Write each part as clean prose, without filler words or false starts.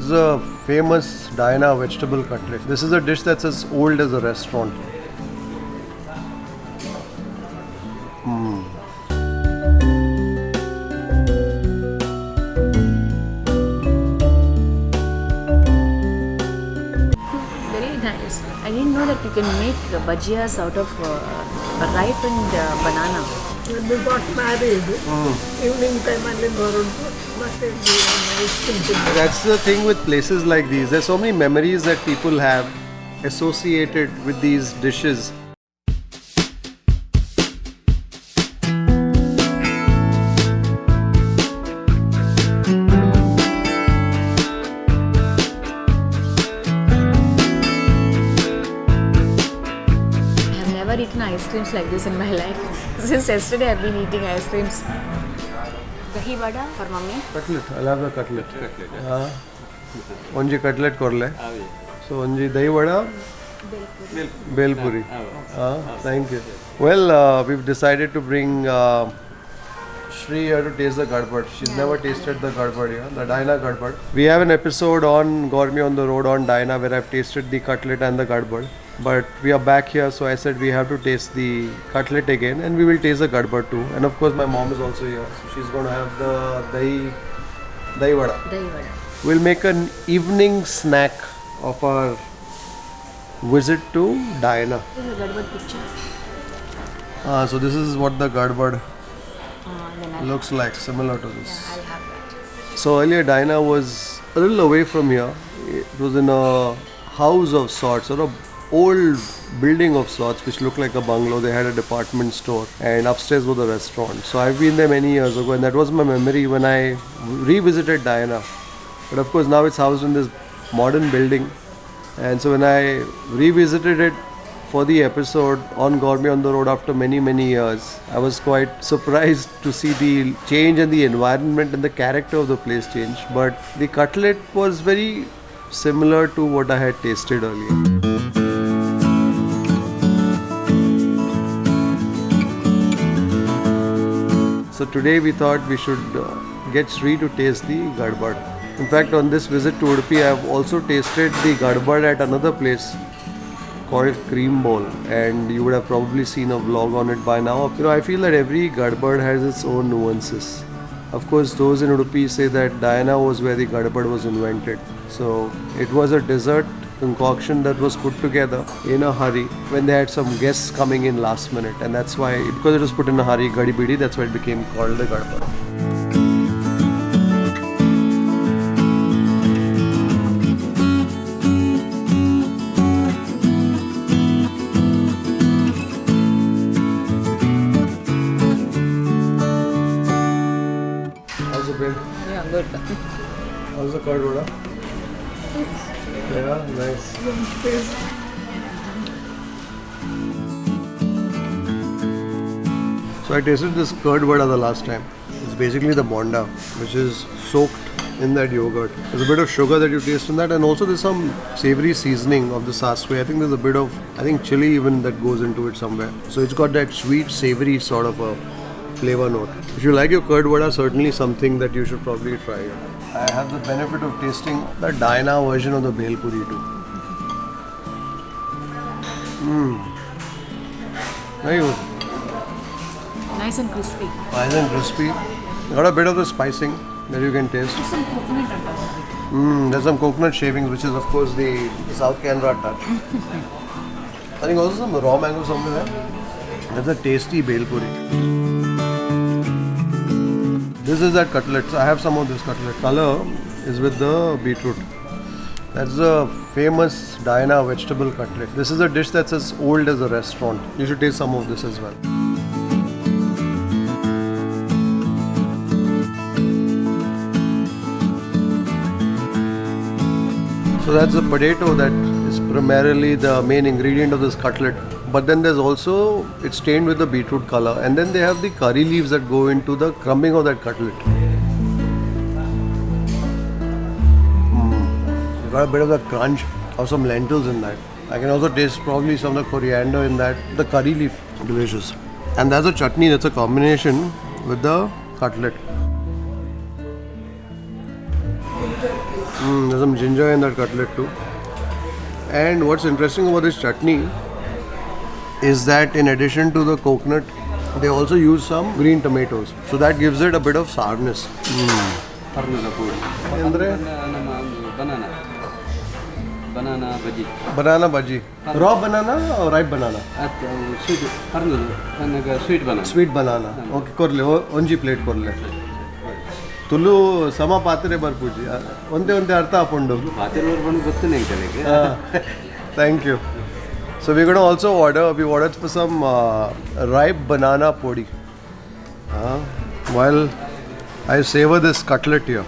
That's the famous Diana vegetable cutlet. This is a dish that's as old as a restaurant. Very nice. I didn't know that you can make bhajias out of ripened banana. When we got married, evening time and That's the thing with places like these. There's so many memories that people have associated with these dishes. Never eaten ice creams like this in my life. Since yesterday I've been eating ice creams. Dahi Vada for mommy. Cutlet. I'll have the cutlet. Onji cutlet korle. So onji dahi vada. Bhel puri. Thank you. Well, we've decided to bring Shri here to taste the Gadbad. She's never tasted the Gadbad here, the Diana Gadbad. We have an episode on Gourmet on the Road on Diana where I've tasted the cutlet and the Gadbad. But we are back here, so I said we have to taste the cutlet again and we will taste the Gadbad too. And of course my mom is also here, so she's going to have the Dahi Vada. Dahi Vada. We'll make an evening snack of our visit to Diana. This is a Gadbad picture. So this is what the Gadbad Then looks like, similar to this. I'll have that. So earlier Diana was a little away from here. It was in a house of sorts, or a old building of sorts which looked like a bungalow. They had a department store and upstairs was a restaurant. So I've been there many years ago and that was my memory when I revisited Diana. But of course now it's housed in this modern building, and so when I revisited it for the episode on Gourmet on the Road after many years, I was quite surprised to see the change and the environment and the character of the place change. But the cutlet was very similar to what I had tasted earlier. So today we thought we should get Sri to taste the Gadbad. In fact, on this visit to Udupi, I have also tasted the Gadbad at another place called Cream Bowl, and you would have probably seen a vlog on it by now. You know, I feel that every Gadbad has its own nuances. Of course, those in Udupi say that Diana was where the Gadbad was invented. So it was a dessert concoction that was put together in a hurry when they had some guests coming in last minute, and that's why, because it was put in a hurry, gadi bidi, that's why it became called the Gadbad. How's the bill? Yeah, good. How's the curd vada? Yeah, nice. So I tasted this curd vada the last time. It's basically the bonda, which is soaked in that yogurt. There's a bit of sugar that you taste in that, and also there's some savory seasoning of the saswe. I think there's a bit of, chili even that goes into it somewhere. So it's got that sweet, savory sort of a flavor note. If you like your curd vada, certainly something that you should probably try. I have the benefit of tasting the Diana version of the bhel puri too. Very good. Nice and crispy. Nice and crispy. Got a bit of the spicing that you can taste. Some coconut on top of it. There's some coconut shavings, which is of course the South Canara touch. I think also some raw mango somewhere there. That's a tasty bhel puri. This is that cutlet. So I have some of this cutlet. Color is with the beetroot. That's the famous Diana vegetable cutlet. This is a dish that's as old as a restaurant. You should taste some of this as well. So that's the potato that is primarily the main ingredient of this cutlet. But then there's also, it's stained with the beetroot color. And then they have the curry leaves that go into the crumbing of that cutlet. You've got a bit of the crunch of some lentils in that. I can also taste probably some of the coriander in that. The curry leaf, delicious. And there's a chutney that's a combination with the cutlet. There's some ginger in that cutlet too. And what's interesting about this chutney is that in addition to the coconut, they also use some green tomatoes. So that gives it a bit of sourness. Andre? Banana bhaji. Banana bhaji. Raw banana or ripe banana? Sweet banana. Sweet banana. Okay, korle. Onji plate korle. Tulu ಸಮ ಪಾತ್ರೆ ಬರ್ಪೂಜಿ ಒಂದೇ ಅರ್ಥ ಹಾಕೊಂಡು thank you so we ಗೋಣ also order for some ripe banana podi while I savor this cutlet here.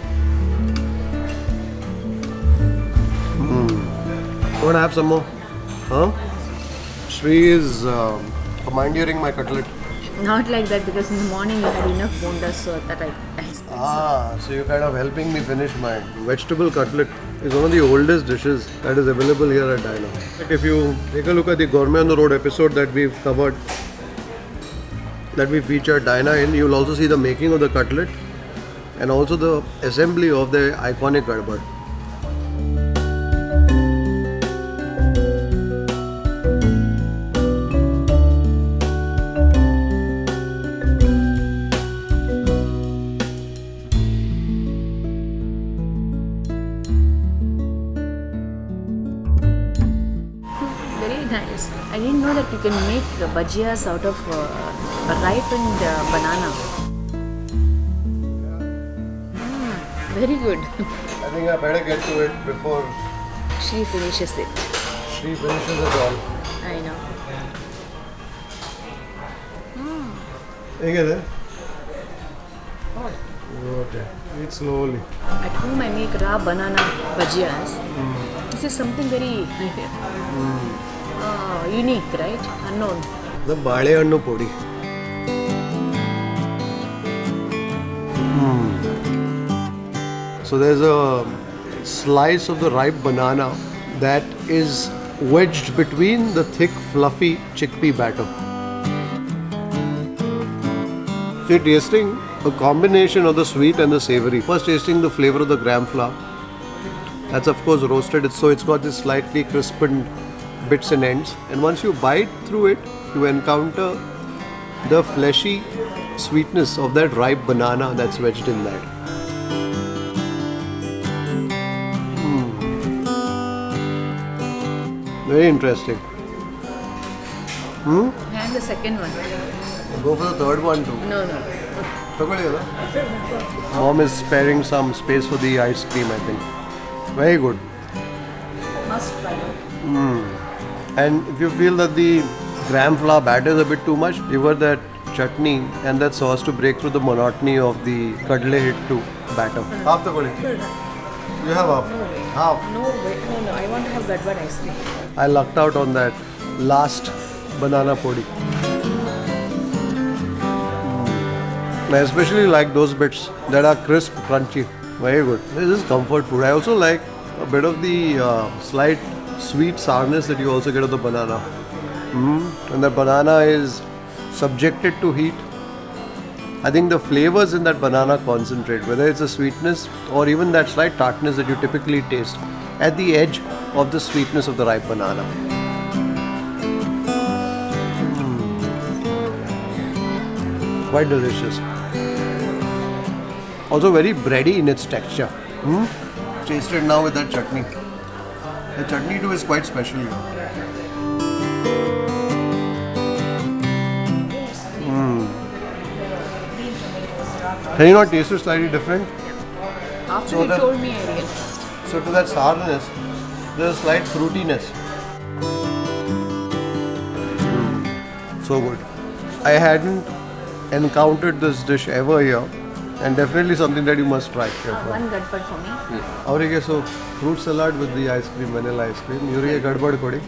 Want to have some more? Shri is commandeering my cutlet. Not like that, because in the morning you had enough bondas, so that I So you're kind of helping me finish mine. Vegetable cutlet is one of the oldest dishes that is available here at Dinah. If you take a look at the Gourmet on the Road episode that we've covered, that we featured Dinah in, you'll also see the making of the cutlet and also the assembly of the iconic Gadbad. nice. I didn't know that you can make bhajias out of ripened banana. Very good. I think I better get to it before She finishes it. she finishes it all. I know. Take it there. Okay. Eat slowly. At home I make raw banana bhajias. This is something very unique, right? Unknown. The balehannu podi. So there's a slice of the ripe banana that is wedged between the thick, fluffy chickpea batter. So you're tasting a combination of the sweet and the savory. First tasting the flavor of the gram flour. That's of course roasted, so it's got this slightly crispened bits and ends. And once you bite through it, you encounter the fleshy sweetness of that ripe banana that's wedged in that. Very interesting. And the second one. Go for the third one too. No. Mom is sparing some space for the ice cream, I think. Very good. Must try. And if you feel that the gram flour batter is a bit too much, give her that chutney and that sauce to break through the monotony of the kadle hit to batter. Half the goli. You have half. No way. Half. No way. No. I want to have Gadbad ice cream. I lucked out on that last banana podi. I especially like those bits that are crisp, crunchy. Very good. This is comfort food. I also like a bit of the slight sweet sourness that you also get of the banana. And the banana is subjected to heat. I think the flavors in that banana concentrate, whether it's the sweetness or even that slight tartness that you typically taste at the edge of the sweetness of the ripe banana. Quite delicious. Also very bready in its texture. Taste it now with that chutney. The chutney too is quite special here. Can you not taste it slightly different? After So you the- told me, I realized. So to that sourness, there's a slight fruitiness. So good. I hadn't encountered this dish ever here, and definitely something that you must try. One Gadbad for me. ಅವರಿಗೆ so fruit salad with the eyes cream vanilla ice cream ಇವರಿಗೆ ಗಡ್ಬಡ್ ಕೊಡಿ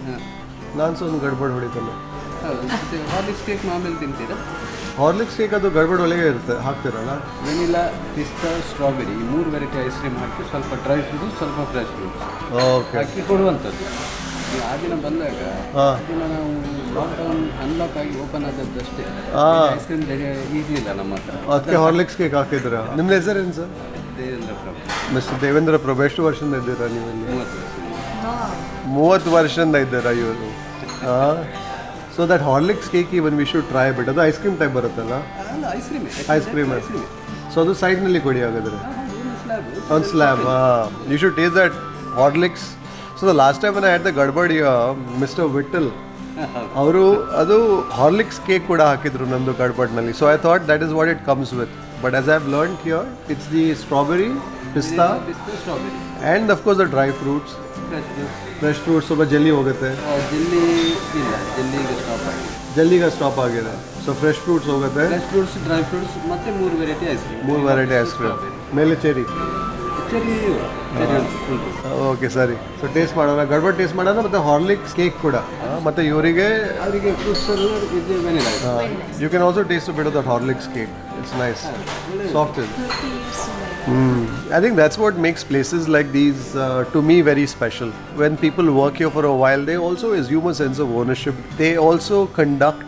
ನಾನು ಸಹ ಒಂದು ಗಡ್ಬಡ್ ಹೊಡಿತಲ್ಲ Horlicks cake ಮಾಮೂಲಿ ತಿಂತೀರಾ? Horlicks cake ಅದು ಗಡ್ಬಡ್ ಒಳಗೆ ಇರುತ್ತೆ ಹಾಕ್ತಿರಲ್ಲ ವೆನಿಲಾ, ಪಿಸ್ತಾ, ಸ್ಟ್ರಾಬೆರಿ ಈ 3 ವೆರೈಟಿ ಐಸ್ ಕ್ರೀಮ್ ಹಾಕಿ ಸ್ವಲ್ಪ ಡ್ರೈ ಫ್ರೂಟ್ಸ್, ಸ್ವಲ್ಪ ಫ್ರೆಶ್ ಫ್ರೂಟ್ಸ್ ಓಕೆ ಹಾಕಿ ಕೊಡುವಂಥದ್ದು. ಆ ದಿನ ಬಂದಾಗ ಆ ದಿನ ನಾವು ಲಾಕ್ಡೌನ್ ಅನ್ಲಾಕ್ ಆಗಿ ಓಪನ್ ಆದದ್ದಷ್ಟೇ. ಐಸ್ ಕ್ರೀಮ್ ಇರಲಿಲ್ಲ ನಮ್ಮ ಹತ್ರ. ಅದಕ್ಕೆ ಹಾರ್ಲಿಕ್ಸ್ ಕೇಕ್ ಹಾಕಿದ್ರ. ನಿಮ್ಮ ಹೆಸರೇನು ಸರ್? ದೇವೇಂದ್ರ ಪ್ರಭು ಮಿಸ್ಟರ್ ದೇವೇಂದ್ರ ಪ್ರಭು ಎಷ್ಟು ವರ್ಷದಿಂದ ಇದ್ದೀರಾ ನೀವಲ್ಲಿ? 30 ವರ್ಷ. 30 ವರ್ಷದಿಂದ ಇದ್ದೀರಾ ಇವರು? So that Horlicks cake even we should try ಬಿಟ್. ಅದು ಐಸ್ ಕ್ರೀಮ್ ಟೈಪ್ ಬರುತ್ತಲ್ಲ? ಅಲ್ಲ ice cream. Ice cream. So ಅದು ಸೈಡ್ನಲ್ಲಿ ಕೊಡಿ ಹಾಗಾದರೆ. On slab. You should taste that Horlicks. So the last time when I had the Gadbad here, Mr. Vittal, ಅವರು ಅದು ಹಾರ್ಲಿಕ್ಸ್ ಕೇಕ್ ಕೂಡ ಹಾಕಿದ್ರು ನಂದು ಗಡ್ಬಡ್ನಲ್ಲಿ. So I thought that is what it comes with. But as I have learn here it's the strawberry, pista strawberry and of course the dry fruits. Fresh fruits ಸ್ವಲ್ಪ jelly ಹೋಗುತ್ತೆ. Jelly ಇಲ್ಲ, ಜಲ್ಲಿಗೆ stop ಆಗಿದೆ. ಜಲ್ಲಿಗೆ ಸ್ಟಾಪ್ ಆಗಿದೆ. So fresh fruits ಹೋಗುತ್ತೆ. Fresh fruits, dry fruits ಮತ್ತೆ 3 variety ice cream. 3 variety ice cream. ಮೇಲೆ ಚೆರಿ. ಚೆರಿ ಓಕೆ ಸರಿ. ಸೊ ಟೇಸ್ಟ್ ಮಾಡೋಣ, ಗಡ್ಬಡ್ ಟೇಸ್ಟ್ ಮಾಡೋಣ, ಮತ್ತು ಹಾರ್ಲಿಕ್ಸ್ ಕೇಕ್ ಕೂಡ. ಮತ್ತು ಇವರಿಗೆ ಅವರಿಗೆ ಫ್ರೂಟ್ಸ್ ಇದು vanilla. You can also taste a bit of that Horlicks cake. It's nice, soft is. I think that's what makes places like these, to me, very special. When people work here for a while, they also assume a sense of ownership. They also conduct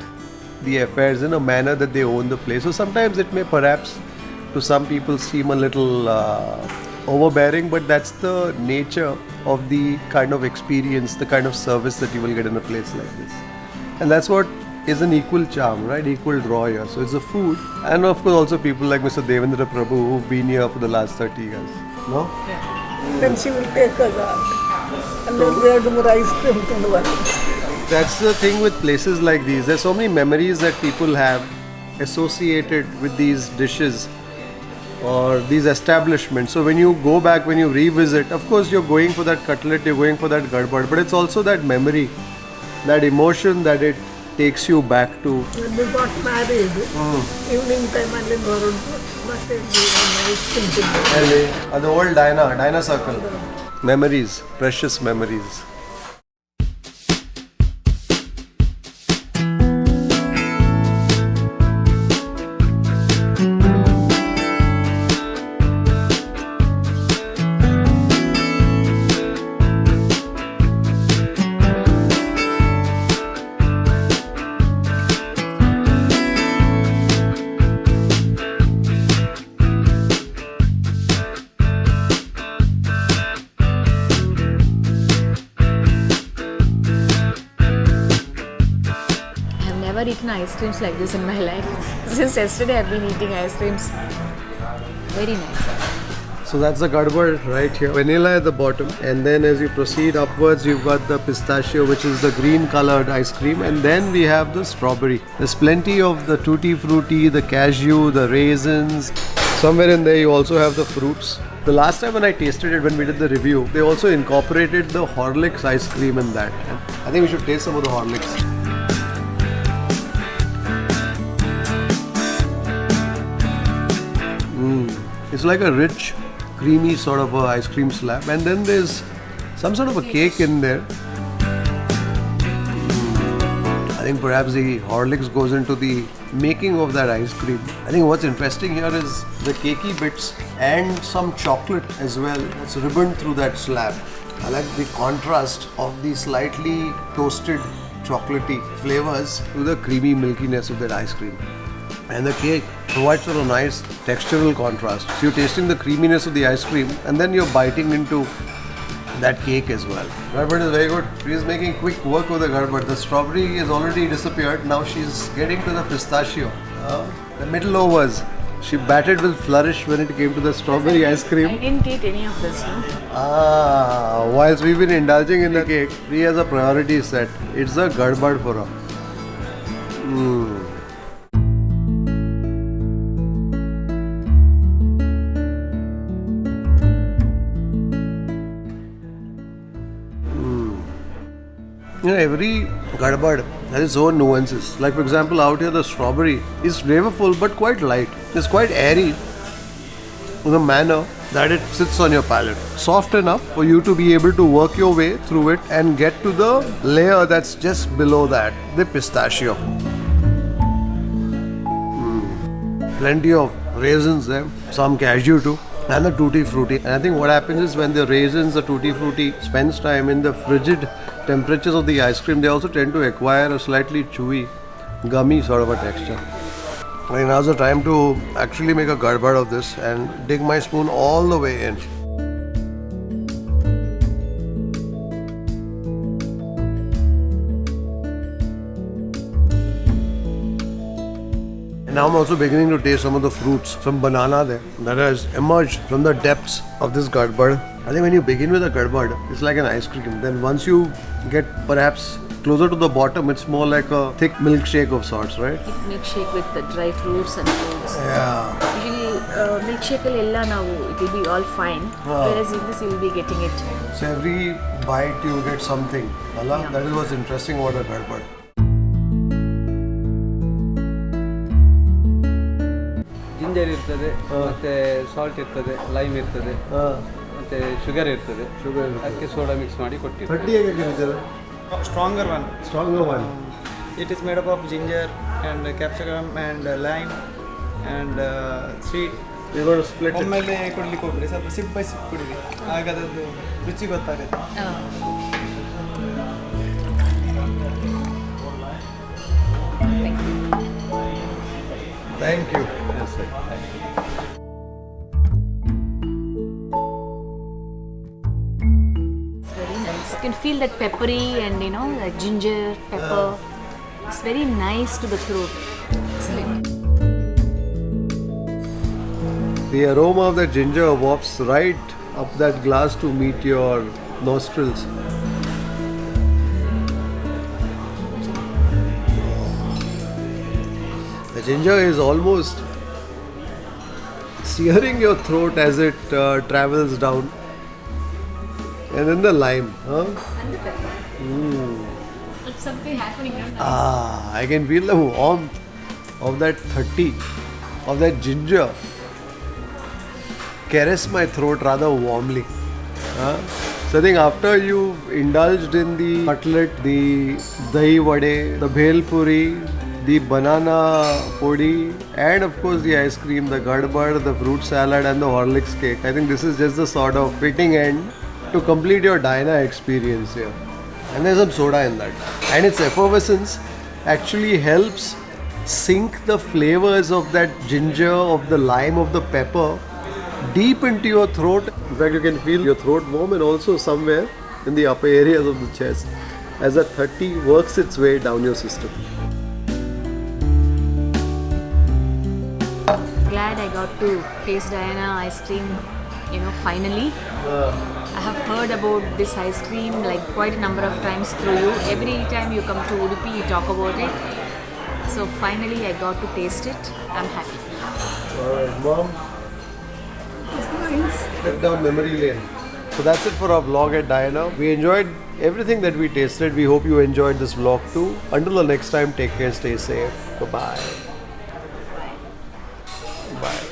the affairs in a manner that they own the place. So sometimes it may perhaps, to some people, seem a little overbearing, but that's the nature of the kind of experience, the kind of service that you will get in a place like this. And that's what is an equal charm, right? Equal draw here. So it's the food, and of course also people like Mr. Devendra Prabhu who've been here for the last 30 years. No? Then she will take us out. And then we have to more ice cream to the one. That's the thing with places like these. There's so many memories that people have associated with these dishes or these establishments. So when you go back, when you revisit, of course you're going for that cutlet, you're going for that gadbad, but it's also that memory, that emotion that it takes you back to. When we got married, evening time ಅಲ್ಲಿ ಬರೋದು ಮತ್ತೆ ice cream ತಿನ್ನೋದು. The old Dina circle. Memories, precious memories. Never eaten ice creams like this in my life. Since yesterday I've been eating ice creams. Very nice. So that's the gadbad right here. Vanilla at the bottom, and then as you proceed upwards, you've got the pistachio, which is the green colored ice cream, and then we have the strawberry. There's plenty of the tutti frutti, the cashew, the raisins. Somewhere in there you also have the fruits. The last time when I tasted it, when we did the review, they also incorporated the Horlicks ice cream in that. And I think we should taste some of the Horlicks. It's like a rich, creamy sort of a ice cream slab, and then there's some sort of a cake in there. I think perhaps the Horlicks goes into the making of that ice cream. I think what's interesting here is the cakey bits and some chocolate as well. It's ribboned through that slab. I like the contrast of the slightly toasted chocolatey flavors to the creamy milkiness of that ice cream. And the cake provides for a nice textural contrast. So you're tasting the creaminess of the ice cream, and then you're biting into that cake as well. Gadbad is very good. She is making quick work of the gadbad. The strawberry has already disappeared. Now she's getting to the pistachio. The middle overs. She batted with flourish when it came to the strawberry ice I cream. didn't eat any of this, no? Whilst we've been indulging in the cake, she has a priority set. It's a gadbad for her. You know, every gadbad has its own nuances. Like for example, out here the strawberry is flavorful but quite light. It's quite airy in a manner that it sits on your palate. Soft enough for you to be able to work your way through it and get to the layer that's just below that, the pistachio. Plenty of raisins there, some cashew too, and the tutti frutti. And I think what happens is when the raisins, the tutti frutti spends time in the frigid temperatures of the ice cream, they also tend to acquire a slightly chewy, gummy sort of a texture. And now's the time to actually make a gadbad of this and dig my spoon all the way in. Now I'm also beginning to taste some of the fruits, some banana there that has emerged from the depths of this gadbad. I think when you begin with a gadbad, it's like an ice cream. Then once you get perhaps closer to the bottom, it's more like a thick milkshake of sorts, right? Thick milkshake with the dry fruits and fruits. Yeah. Usually milkshake ella now it will be all fine. Whereas in this you will be getting it. So every bite you get something. Allah, Yeah. that is what's interesting about a gadbad. Ginger ಇರ್ತದೆ ಮತ್ತೆ salt ಇರ್ತದೆ lime ಇರ್ತದೆ ಮತ್ತೆ sugar ಇರ್ತದೆ ಅದಕ್ಕೆ soda mix ಮಾಡಿ ಕೊಟ್ಟಿರ್ತಾರೆ. Stronger one. Stronger one. It is made up of ginger and capsicum and lime and sweet. You're going to split it. ಒಮ್ಮೆಲೆ ಕೊಡ್ಲಿಕ್ಕೆ ಹೋಗ್ಬಿಡಿ, ಸ್ವಲ್ಪ ಸಿಪ್ ಬೈ ಸಿಪ್ ಕುಡಿರಿ, ಆಗ ಅದರದ್ದು ರುಚಿ ಗೊತ್ತಾಗುತ್ತೆ. Thank you. Yes, sir. It's very nice. You can feel that peppery and that ginger, pepper. It's very nice to the throat. Excellent. The aroma of that ginger wafts right up that glass to meet your nostrils. The ginger is almost searing your throat as it travels down. And then the lime, huh? And the pepper. It's something happening. I can feel the warmth of that 30, of that ginger. Caress my throat rather warmly. So I think after you've indulged in the cutlet, the Dahi Vada, the bhel puri, the banana podi, and of course the ice cream, the Gadbad, the fruit salad and the Horlicks cake. I think this is just the sort of fitting end to complete your diner experience here. And there's some soda in that. And its effervescence actually helps sink the flavors of that ginger, of the lime, of the pepper deep into your throat. In fact, you can feel your throat warm and also somewhere in the upper areas of the chest as that 30 works its way down your system. Glad I got to taste Diana ice cream, finally. I have heard about this ice cream like quite a number of times through you. Every time you come to Udupi, you talk about it. So finally I got to taste it. I'm happy. Alright, Mom. It's nice. Step down memory lane. So that's it for our vlog at Diana. We enjoyed everything that we tasted. We hope you enjoyed this vlog too. Until the next time, take care, stay safe. Bye-bye. Bye.